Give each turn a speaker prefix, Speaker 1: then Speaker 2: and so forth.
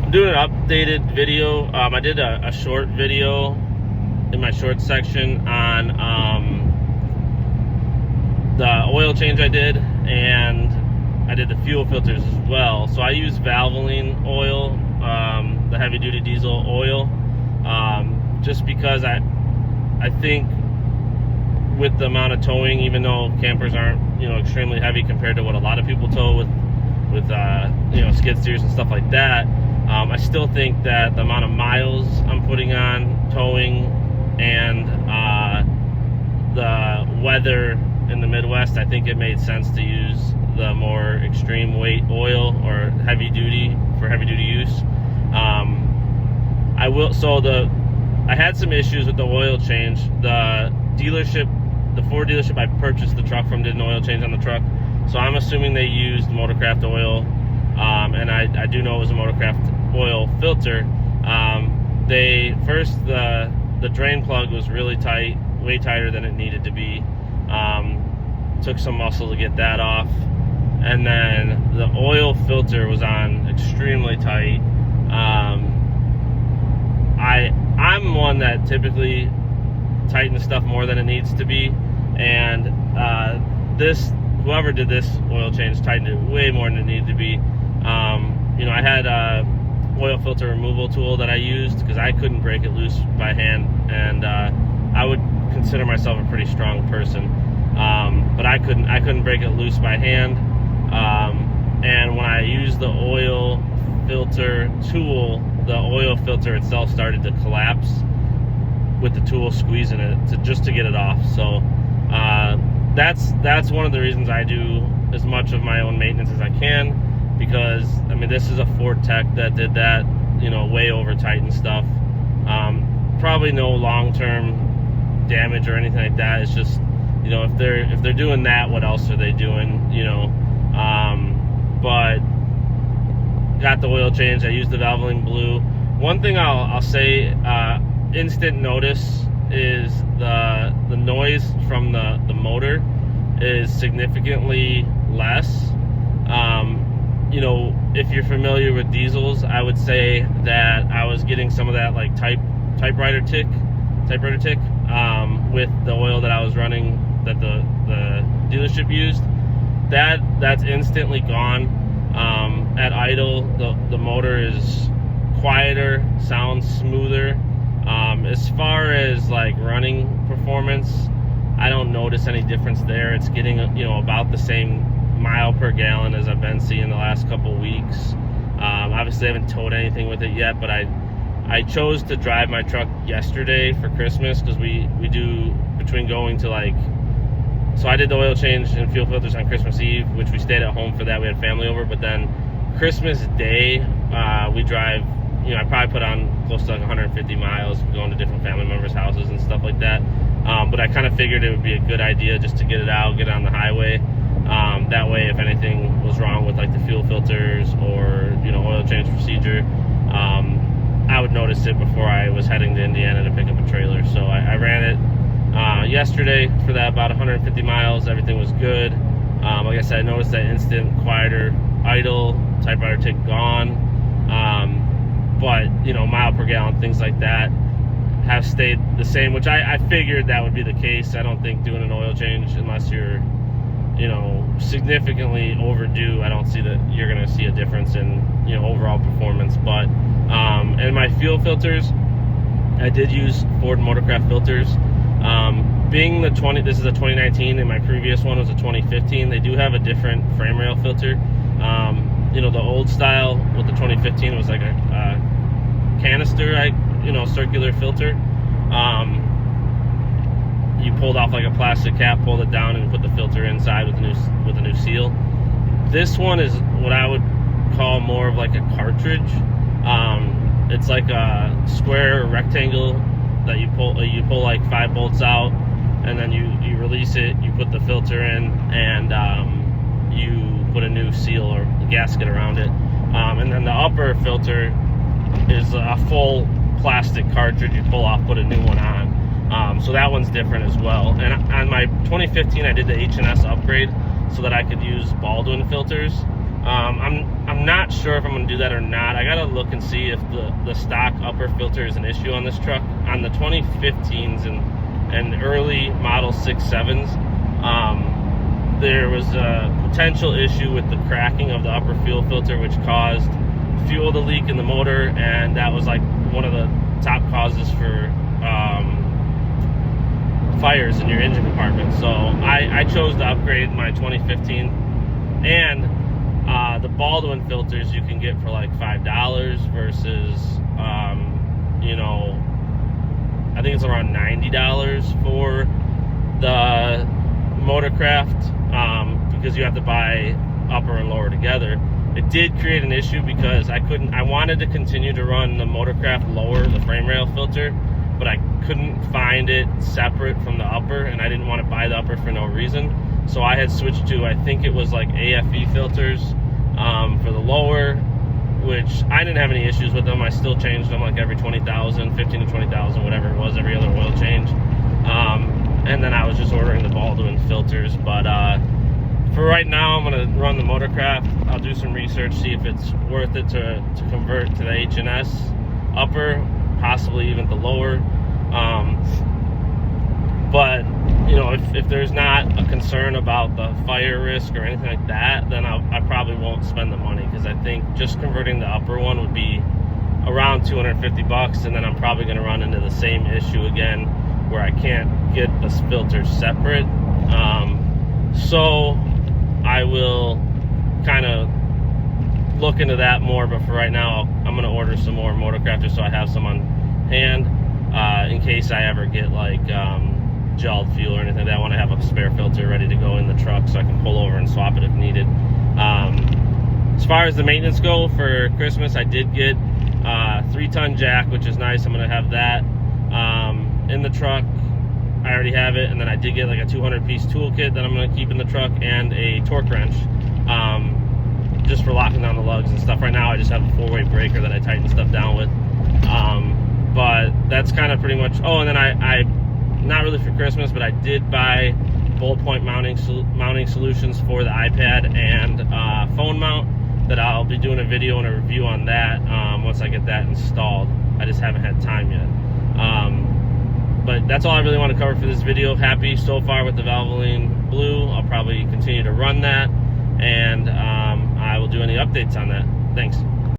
Speaker 1: I'm doing an updated video. I did a short video in my short section on the oil change I did, and I did the fuel filters as well. So I use valvoline oil, the heavy duty diesel oil, just because I think with the amount of towing, even though campers aren't extremely heavy compared to what a lot of people tow with skid steers and stuff like that, I still think that the amount of miles I'm putting on towing and the weather in the Midwest, I think it made sense to use the more extreme weight oil or heavy duty for heavy duty use. I had some issues with the oil change. The Ford dealership I purchased the truck from did an oil change on the truck, so I'm assuming they used Motorcraft oil, and I do know it was a Motorcraft oil filter. The drain plug was really tight, way tighter than it needed to be. Took some muscle to get that off, and then the oil filter was on extremely tight. I'm one that typically tightens stuff more than it needs to be, and whoever did this oil change tightened it way more than it needed to be. I had a oil filter removal tool that I used because I couldn't break it loose by hand, and I would consider myself a pretty strong person, but I couldn't break it loose by hand. And when I used the oil filter tool, the oil filter itself started to collapse with the tool squeezing it just to get it off. So that's one of the reasons I do as much of my own maintenance as I can, because this is a Ford tech that did that, way over tightened stuff. Probably no long-term damage or anything like that. It's just, if they're doing that, what else are they doing? But got the oil change. I used the Valvoline Blue. One thing I'll say, instant notice is the noise from the motor is significantly less. If you're familiar with diesels, I would say that I was getting some of that like typewriter tick with the oil that I was running that the dealership used. That's instantly gone. At idle, the motor is quieter, sounds smoother. As far as like running performance, I don't notice any difference there. It's getting about the same mile per gallon as I've been seeing the last couple weeks. Obviously I haven't towed anything with it yet, but I chose to drive my truck yesterday for Christmas, because we do, between going to so I did the oil change and fuel filters on Christmas Eve, which we stayed at home for that. We had family over, but then Christmas Day, we drive, I probably put on close to 150 miles going to different family members' houses and stuff like that. But I kind of figured it would be a good idea just to get it out, get it on the highway. That way, if anything was wrong with the fuel filters or, oil change procedure, I would notice it before I was heading to Indiana to pick up a trailer. So I ran it yesterday for that about 150 miles. Everything was good. Like I said, I noticed that instant quieter idle, typewriter tick gone. But mile per gallon, things like that have stayed the same, which I figured that would be the case. I don't think doing an oil change, unless you're significantly overdue, I don't see that you're going to see a difference in overall performance. But and my fuel filters, I did use Ford Motorcraft filters. Being this is a 2019, and my previous one was a 2015. They do have a different frame rail filter. The old style with the 2015 was like a canister, circular filter. You pulled off like a plastic cap, pulled it down, and put the filter inside with a new seal. This one is what I would call more of like a cartridge. It's like a square rectangle that you pull like 5 bolts out, and then you release it, you put the filter in, and you put a new seal or gasket around it. And then the upper filter is a full plastic cartridge you pull off, put a new one on. So that one's different as well. And on my 2015, I did the H&S upgrade so that I could use Baldwin filters. I'm not sure sure if I'm going to do that or not. I got to look and see if the stock upper filter is an issue on this truck. On the 2015s and early model 6.7s, there was a potential issue with the cracking of the upper fuel filter, which caused fuel to leak in the motor, and that was like one of the top causes for fires in your engine compartment. So I chose to upgrade my 2015, and the Baldwin filters you can get for like $5 versus you know, I think it's around $90 for the Motorcraft, because you have to buy upper and lower together. It did create an issue because I wanted to continue to run the Motorcraft lower, the frame rail filter, but I couldn't find it separate from the upper, and I didn't want to buy the upper for no reason. So I had switched to, I think it was like AFE filters for the lower, which I didn't have any issues with them. I still changed them like every 20,000, 15 to 20,000, whatever it was, every other oil change. And then I was just ordering the Baldwin filters. But for right now, I'm going to run the Motorcraft. I'll do some research, see if it's worth it to convert to the H&S upper, possibly even the lower. But you know, if there's not a concern about the fire risk or anything like that, then I probably won't spend the money, because I think just converting the upper one would be around $250, and then I'm probably going to run into the same issue again where I can't get the filter separate. So I will kind of look into that more, but for right now I'm going to order some more Motorcrafters so I have some on hand in case I ever get like gelled fuel or anything like that. I want to have a spare filter ready to go in the truck so I can pull over and swap it if needed. As far as the maintenance go, for Christmas I did get 3-ton jack, which is nice. I'm going to have that in the truck. I already have it. And then I did get like a 200-piece toolkit that I'm going to keep in the truck, and a torque wrench just for locking down the lugs and stuff. Right now I just have a 4-way breaker that I tighten stuff down with. But that's kind of pretty much. Oh, and then I not really for Christmas, but I did buy bolt point mounting solutions for the iPad and phone mount, that I'll be doing a video and a review on that once I get that installed. I just haven't had time yet. But that's all I really want to cover for this video. Happy so far with the valvoline blue. I'll probably continue to run that, and I will do any updates on that. Thanks.